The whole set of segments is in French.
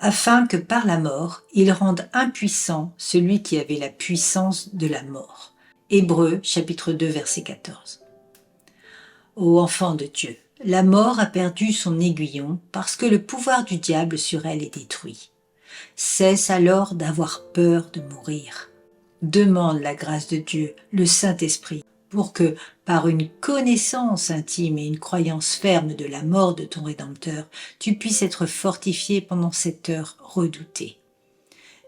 afin que par la mort, il rende impuissant celui qui avait la puissance de la mort. Hébreux, chapitre 2, verset 14. Ô enfant de Dieu, la mort a perdu son aiguillon parce que le pouvoir du diable sur elle est détruit. Cesse alors d'avoir peur de mourir. Demande la grâce de Dieu, le Saint-Esprit, pour que, par une connaissance intime et une croyance ferme de la mort de ton Rédempteur, tu puisses être fortifié pendant cette heure redoutée.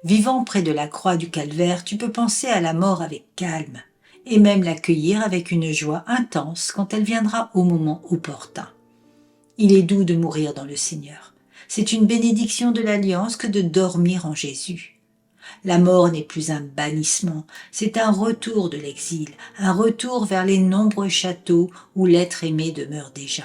Vivant près de la croix du Calvaire, tu peux penser à la mort avec calme, et même l'accueillir avec une joie intense quand elle viendra au moment opportun. Il est doux de mourir dans le Seigneur. C'est une bénédiction de l'alliance que de dormir en Jésus. La mort n'est plus un bannissement, c'est un retour de l'exil, un retour vers les nombreux châteaux où l'être aimé demeure déjà.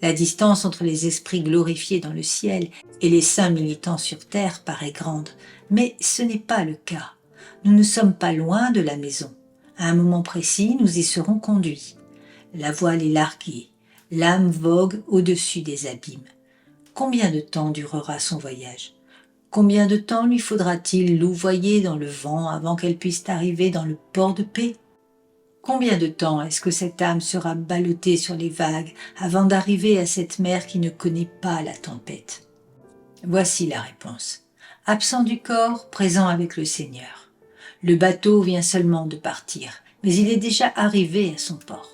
La distance entre les esprits glorifiés dans le ciel et les saints militants sur terre paraît grande, mais ce n'est pas le cas. Nous ne sommes pas loin de la maison. À un moment précis, nous y serons conduits. La voile est larguée, l'âme vogue au-dessus des abîmes. Combien de temps durera son voyage ? Combien de temps lui faudra-t-il louvoyer dans le vent avant qu'elle puisse arriver dans le port de paix ? Combien de temps est-ce que cette âme sera ballottée sur les vagues avant d'arriver à cette mer qui ne connaît pas la tempête ? Voici la réponse. Absent du corps, présent avec le Seigneur. Le bateau vient seulement de partir, mais il est déjà arrivé à son port.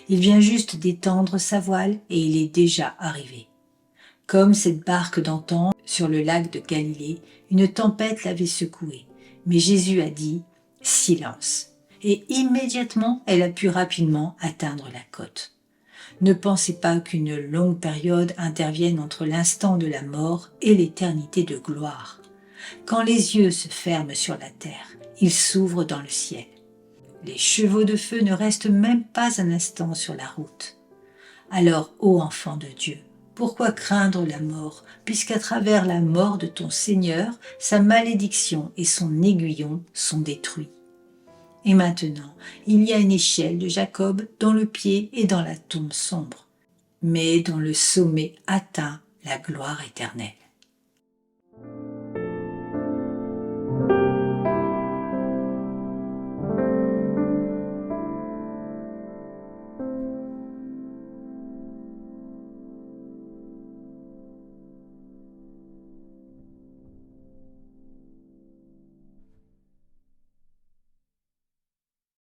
Il vient juste d'étendre sa voile et il est déjà arrivé. Comme cette barque d'antan sur le lac de Galilée, une tempête l'avait secouée. Mais Jésus a dit « Silence !» et immédiatement elle a pu rapidement atteindre la côte. Ne pensez pas qu'une longue période intervienne entre l'instant de la mort et l'éternité de gloire. Quand les yeux se ferment sur la terre, ils s'ouvrent dans le ciel. Les chevaux de feu ne restent même pas un instant sur la route. Alors, ô enfant de Dieu, pourquoi craindre la mort, puisqu'à travers la mort de ton Seigneur, sa malédiction et son aiguillon sont détruits. Et maintenant, il y a une échelle de Jacob dont le pied est dans la tombe sombre, mais dont le sommet atteint la gloire éternelle.